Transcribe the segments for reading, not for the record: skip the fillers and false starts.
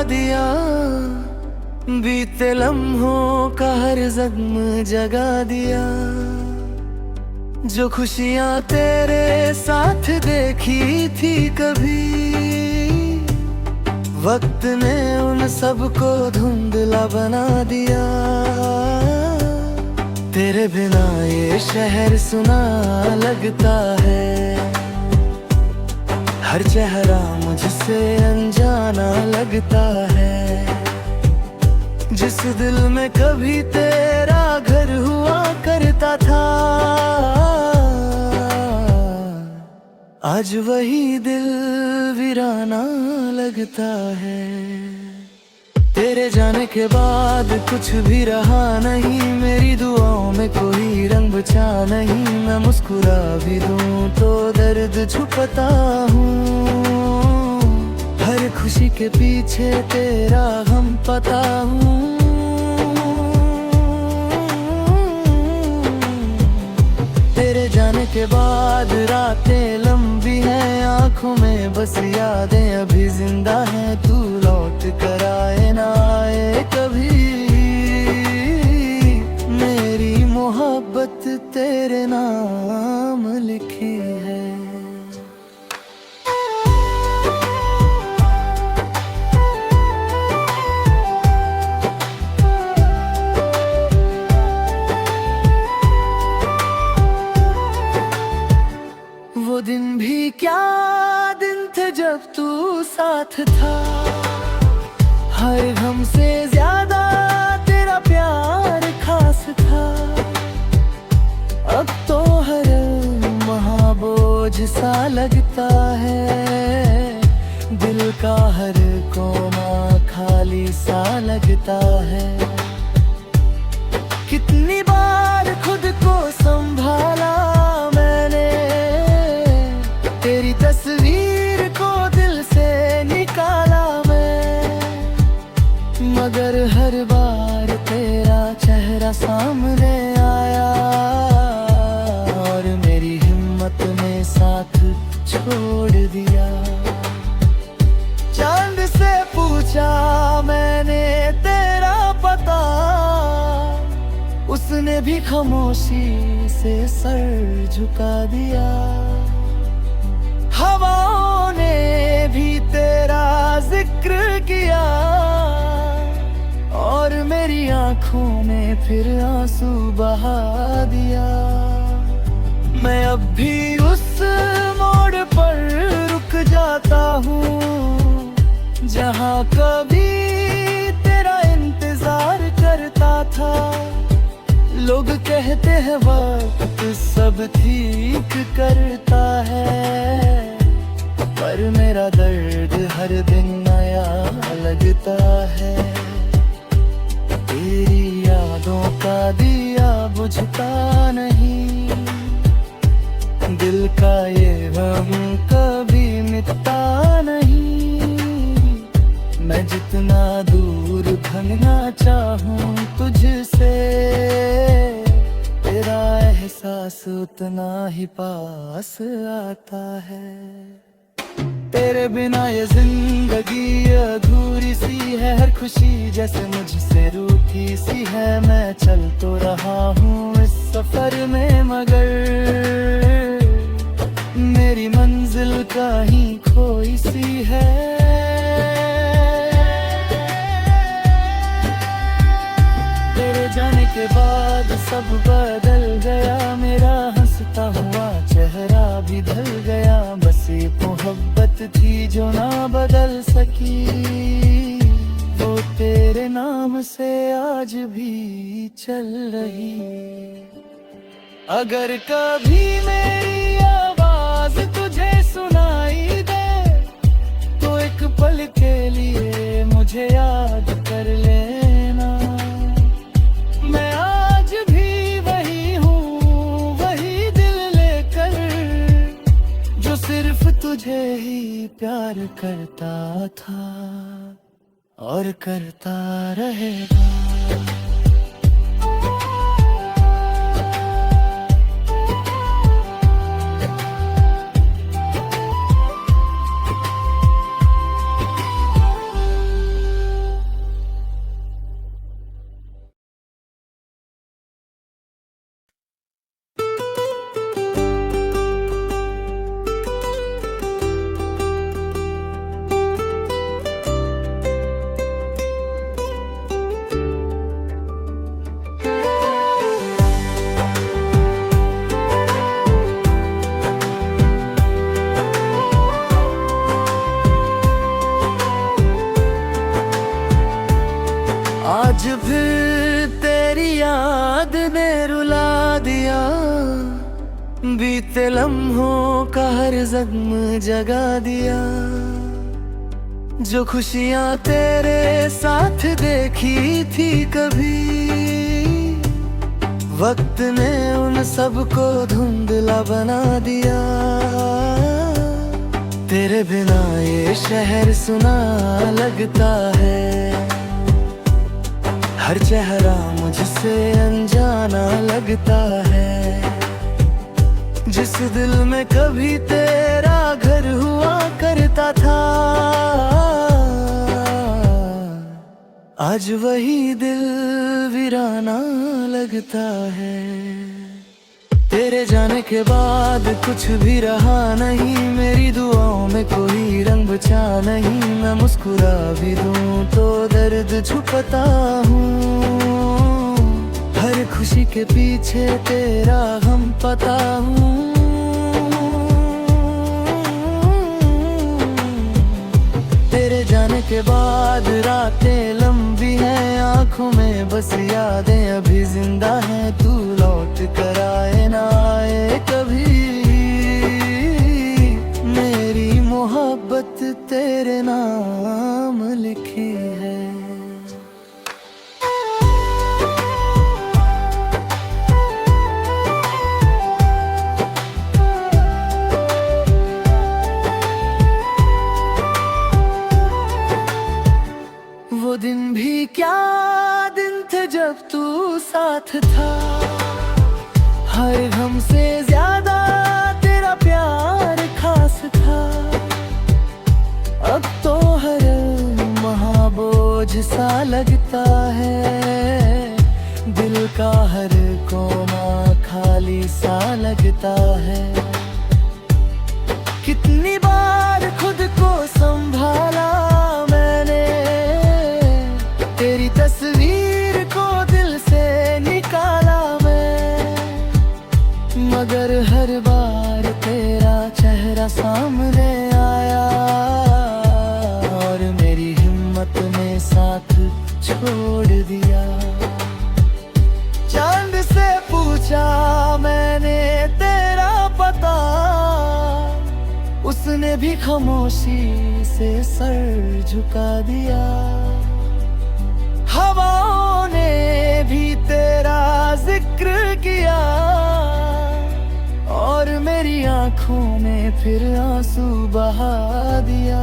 दिया, बीते लम्हों का हर जख्म जगा दिया। जो खुशियाँ तेरे साथ देखी थी कभी, वक्त ने उन सबको धुंधला बना दिया। तेरे बिना ये शहर सुना लगता है, हर चेहरा मुझसे अनजाना लगता है। जिस दिल में कभी तेरा घर हुआ करता था, आज वही दिल वीराना लगता है। तेरे जाने के बाद कुछ भी रहा नहीं, मेरी दुआओं में कोई रंग बचा नहीं। मैं मुस्कुरा भी दूं तो दर्द छुपता हूँ, हर खुशी के पीछे तेरा गम पता हूँ। तेरे जाने के बाद रातें लंबी हैं, आंखों में बस यादें अभी जिंदा हैं। तू लौट कर आए ना आए कभी, मेरी मोहब्बत तेरे नाम लिखी है। वो दिन भी क्या दिन थे जब तू साथ था, हर गम से ज्यादा तेरा प्यार खास था। अब तो हर महाबोझ सा लगता है, दिल का हर कोना खाली सा लगता है। कितनी बार खुद को संभाला मैंने, तेरी तस्वीर को दिल से निकाला मैं, मगर हर बार तेरा चेहरा सामने आया और मेरी हिम्मत ने साथ छोड़ दिया। चांद से पूछा मैंने तेरा पता, उसने भी खामोशी से सर झुका दिया। हवाओं ने भी तेरा जिक्र किया और मेरी आंखों ने फिर आंसू बहा दिया। मैं अब भी उस मोड़ पर रुक जाता हूँ, जहाँ कभी तेरा इंतजार करता था। लोग कहते हैं वक्त सब ठीक करता है, पर मेरा दर्द हर दिन नया लगता है। तेरी यादों का दिया बुझता नहीं, दिल का ये गम कभी मिटता नहीं। मैं जितना दूर भागना चाहूँ तुझसे, तेरा एहसास उतना ही पास आता है। तेरे बिना ये जिंदगी अधूरी सी है, हर खुशी जैसे मुझसे रूठी सी है। मैं चल तो रहा हूँ इस सफर में, मगर मेरी मंजिल कहीं खोई सी है। तेरे जाने के बाद सब बदल गया, मेरा हंसता हुआ चेहरा भी ढल गया। बस ये मोहब्बत थी जो ना बदल सकी, वो तेरे नाम से आज भी चल रही। अगर कभी मेरी आवाज तुझे सुनाई दे, तो एक पल के लिए मुझे याद कर लेना। मैं आज भी वही हूँ, वही दिल लेकर, जो सिर्फ तुझे ही प्यार करता था और करता रहेगा। आज फिर तेरी याद ने रुला दिया, बीते लम्हों का हर जख्म जगा दिया। जो खुशियाँ तेरे साथ देखी थी कभी, वक्त ने उन सबको धुंधला बना दिया। तेरे बिना ये शहर सुना लगता है, हर चेहरा मुझसे अनजाना लगता है। जिस दिल में कभी तेरा घर हुआ करता था, आज वही दिल वीराना लगता है। तेरे जाने के बाद कुछ भी रहा नहीं, मेरी दुआओं में कोई रंग बचा नहीं। मैं मुस्कुरा भी दूं तो दर्द छुपता हूँ, हर खुशी के पीछे तेरा गम पता हूँ। तेरे जाने के बाद रातें लंबी हैं, आंखों में बस यादें अभी जिंदा हैं। तू लौट कर आए ना आए कभी, मेरी मोहब्बत तेरे नाम लिखी है। वो दिन भी क्या दिन थे जब तू साथ था, हर गम से ज्यादा तेरा प्यार खास था। अब तो हर महाबोझ सा लगता है, दिल का हर कोना खाली सा लगता है। कितनी बार खुद को संभाला मैंने, तेरी तस्वीर को दिल से निकाला मैं, मगर हर बार तेरा चेहरा सामने आया और मेरी हिम्मत ने साथ छोड़ दिया। चांद से पूछा मैंने तेरा पता, उसने भी खामोशी से सर झुका दिया। हवाओं ने भी तेरा जिक्र किया और मेरी आंखों में फिर आंसू बहा दिया।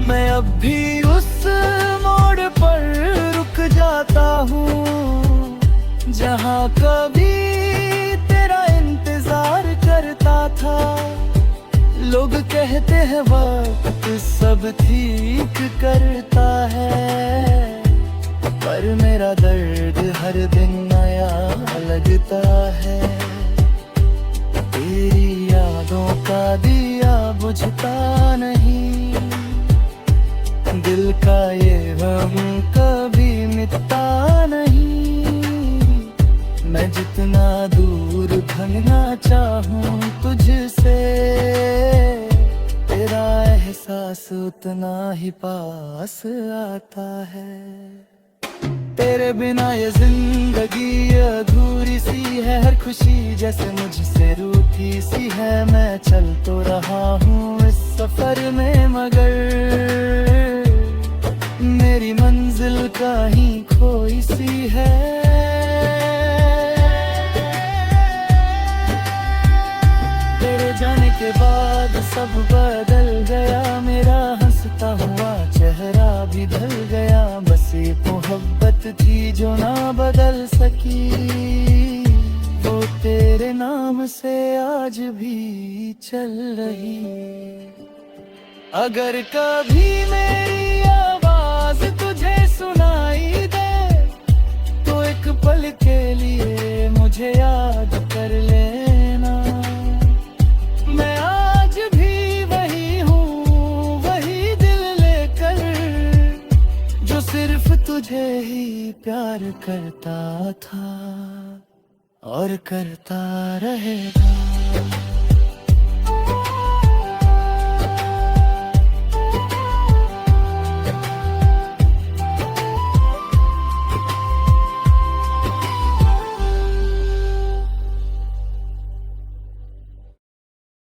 मैं अब भी उस मोड़ पर रुक जाता हूँ, जहाँ कभी तेरा इंतजार करता था। लोग कहते हैं वक्त सब ठीक करता है, पर मेरा दर्द हर दिन नया लगता है। तेरी यादों का दिया बुझता नहीं, दिल का ये गम कभी मिटता नहीं। मैं जितना दूर भागना चाहूँ तुझसे, तेरा एहसास उतना ही पास आता है। तेरे बिना ये जिंदगी अधूरी सी है, हर खुशी जैसे मुझसे रूठी सी है। मैं चल तो रहा हूँ इस सफर में, मगर मेरी मंजिल कहीं खोई सी है। तेरे जाने के बाद सब बदल गया, मेरा हंसता हुआ चेहरा भी ढल गया। बस एक मोहब्बत थी जो ना बदल सकी, वो तेरे नाम से आज भी चल रही। अगर कभी मेरी आवाज तुझे सुनाई दे, तो एक पल के लिए मुझे याद कर लेना। मैं आज भी वही हूँ, वही दिल लेकर, जो सिर्फ तुझे ही प्यार करता था और करता रहेगा।